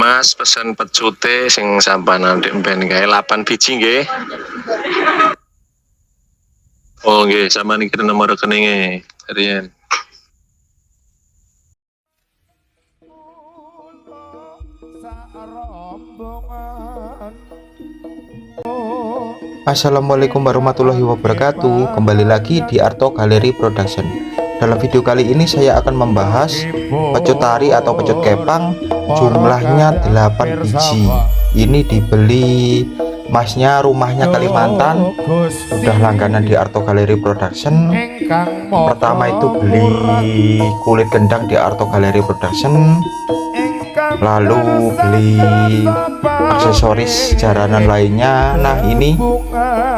Mas pesen pecute sing sampanan ben gawe 8 biji nggih. Oh nggih, sama niki nomor rekeninge. Riyen. Assalamualaikum warahmatullahi wabarakatuh. Kembali lagi di Arto Galeri Production. Dalam video kali ini saya akan membahas pecut tari atau pecut kepang, jumlahnya 8 biji. Ini dibeli masnya, rumahnya Kalimantan, sudah langganan di Arto Galeri Production. Pertama itu beli kulit gendang di Arto Galeri Production, lalu beli aksesoris jaranan lainnya. Nah, ini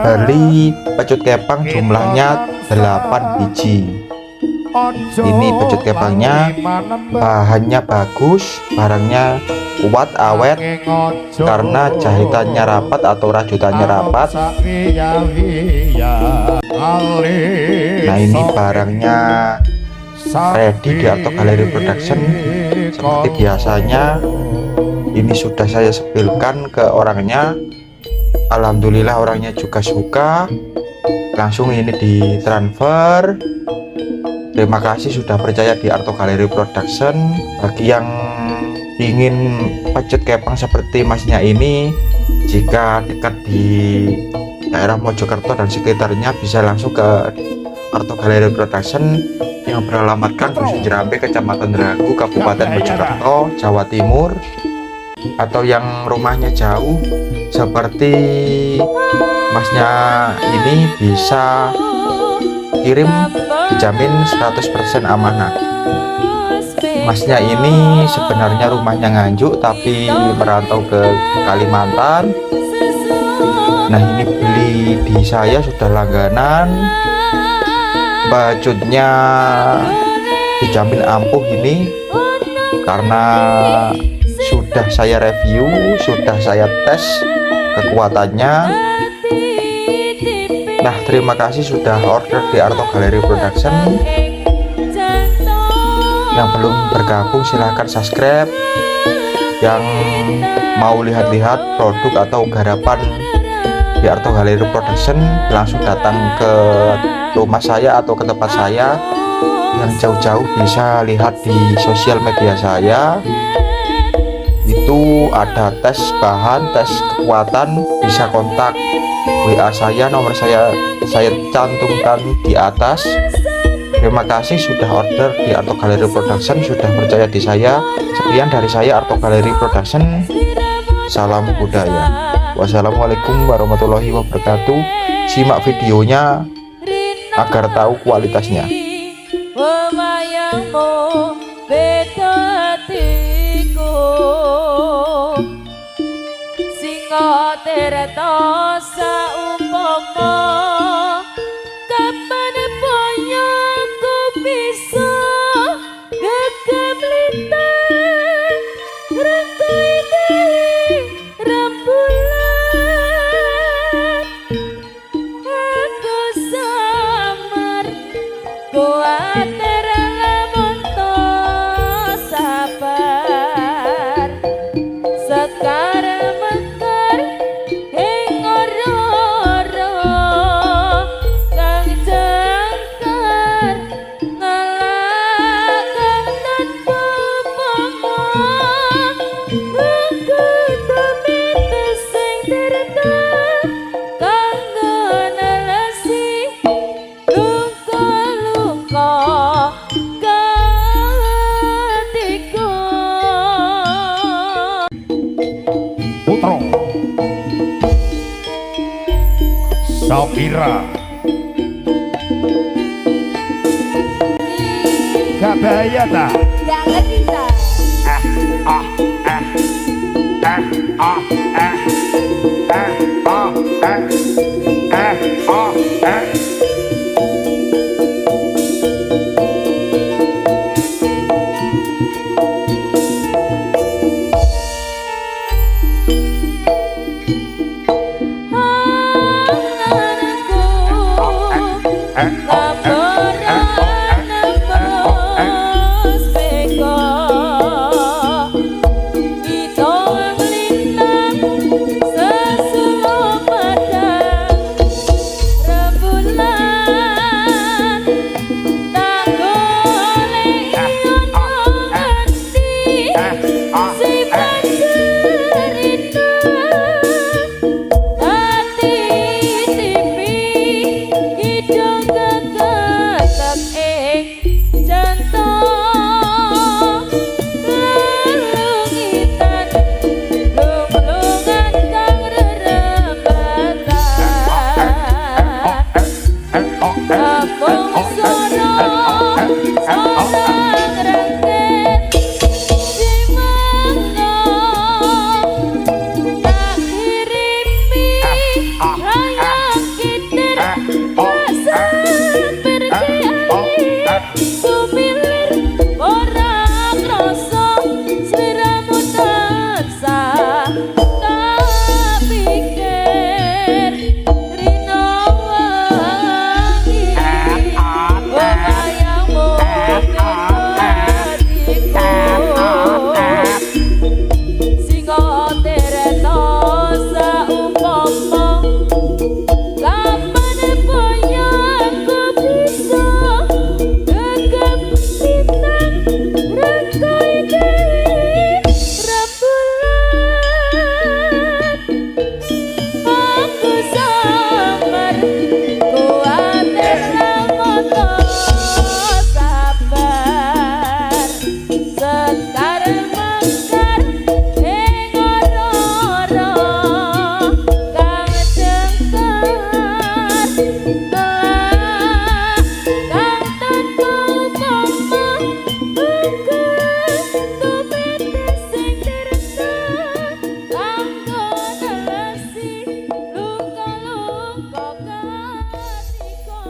beli pecut kepang jumlahnya 8 biji. Ini pecut kepangnya, bahannya bagus, barangnya kuat, awet, karena jahitannya rapat atau rajutannya rapat. Nah, ini barangnya ready di Arto Galeri Production. Seperti biasanya, ini sudah saya sepilkan ke orangnya. Alhamdulillah orangnya juga suka, langsung ini ditransfer. Terima kasih sudah percaya di Arto Galeri Production. Bagi yang ingin pecut kepang seperti masnya ini, jika dekat di daerah Mojokerto dan sekitarnya, bisa langsung ke Arto Galeri Production yang beralamatkan Dusun Jerambe, Kecamatan Dragu, Kabupaten Mojokerto, Jawa Timur. Atau yang rumahnya jauh seperti masnya ini, bisa kirim, dijamin 100% amanah. Masnya ini sebenarnya rumahnya Nganjuk tapi merantau ke Kalimantan. Nah, ini beli di saya sudah langganan. Bacutnya dijamin ampuh ini, karena sudah saya review, sudah saya tes kekuatannya. Nah, terima kasih sudah order di Arto Galeri Production. Yang belum bergabung silahkan subscribe. Yang mau lihat-lihat produk atau garapan di Arto Galeri Production, langsung datang ke rumah saya atau ke tempat saya. Yang jauh-jauh bisa lihat di sosial media saya. Itu ada tes bahan, tes kekuatan, bisa kontak WA saya, nomor saya cantumkan di atas. Terima kasih sudah order di Arto Galeri Production, sudah percaya di saya. Sekian dari saya, Arto Galeri Production. Salam budaya. Wassalamualaikum warahmatullahi wabarakatuh. Simak videonya agar tahu kualitasnya. Tirta saumpama kapan boyoku bisa gegem lintang rangkoi dari rembulan. Aku samar kuatir lamun to sabar sekarang Sopira Kabaya ta gak ngerti ta si pancerita hati tipi hidung keketek jantung lelungitan lung-lungan kang rerembatan Kampung Sorong Sorong Rengket Cimangga tak kirimi hayang kitir kasar berkiai sumilir orang rasa seliramu tansah tak pikir rino wangi wayang mobil singo tereno saumpama kapan boyangku bisa gegap bintang rangkai dewi rembulan aku samar kuatir lamoto sabar sekar mekar ing ora-ora kang cengkar kang tanpa upama bukan tumete sing dirasa kanggo nelesi luka-luka katika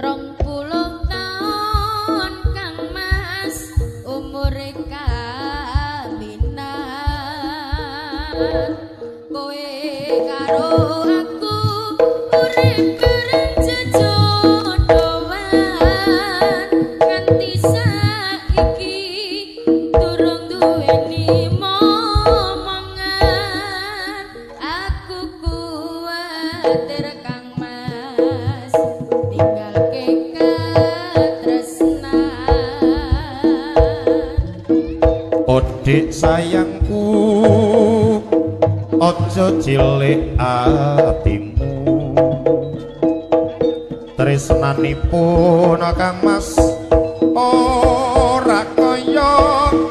Rong puluh taun Kang Mas umure kaminan kowe karo aku urip bareng jejodhoan nganti saiki durung duweni momongan aku kuwatir Kang Mas ninggalke katresnan Odik sayangku ojo cilik atimu tresnanipun Kang Mas ora kaya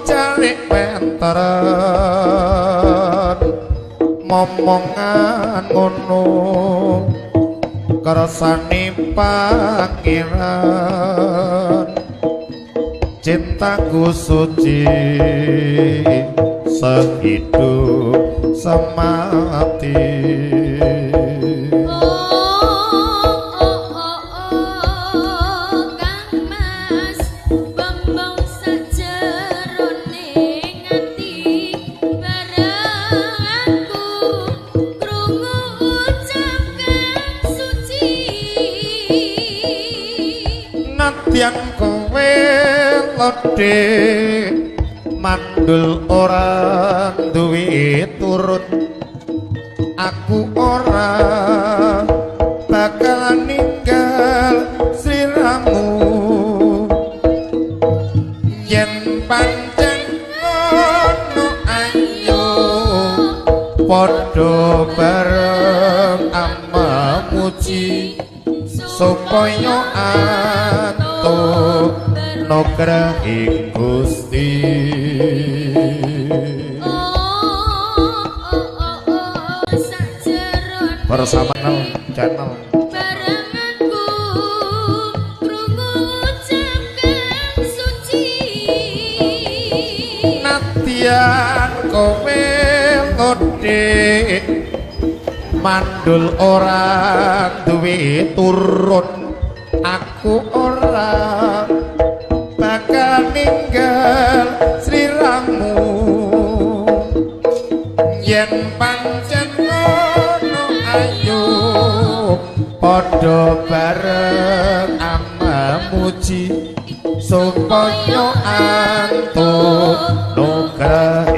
jalik penteren momongan ngono kersane pangeran cintaku suci sehidup semati Kang Mas bambang sajeroning ati bareng aku krungu ucap kang suci nadyan kowe lodhe mandul ora duwe turut aku ora bakal ninggal sliramu yen pancen ono ayo padha bareng ama muji supaya antuk nugrahi Gusti bersama channel barenganku krungu ucap kang suci nadyan kowe lodhe mandul ora duwe turun aku ora bakal ninggal sliramu yen pancen ono ayo padha bareng ama muji supaya antuk nugrahi